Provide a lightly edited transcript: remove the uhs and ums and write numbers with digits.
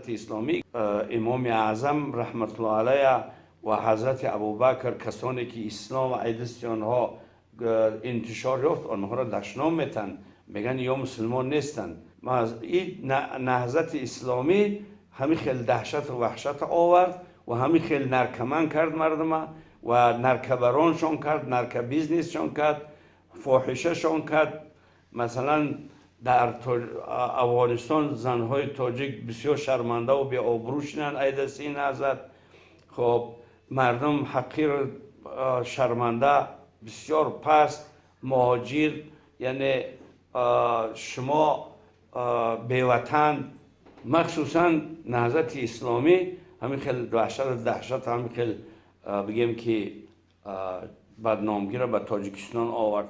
نهضت اسلامی امام اعظم رحمت الله علیه و حضرت ابوبکر کسانی که اسلام و ایدست آنها انتشار یافت آنها را دشنام میتن، میگن یا مسلمان نیستن. این نهضت اسلامی همین خیلی دهشت و وحشت آورد و همین خیلی نرکمان کرد مردم و نرکبرانشان کرد، نرک بیزنسشان کرد، فاحشهشان کرد. مثلا در افغانستان زنهای تاجیک بسیار شرمنده و بی آبرو شدند ایدست این نهضت. خب مردم حقیر، شرمنده، بسیار پست، مهاجر، یعنی شما بیوطن، مخصوصا نهضت اسلامی همین خیلی دهشت همین خیلی بگیم که بدنامگی را به تاجیکستان آورد.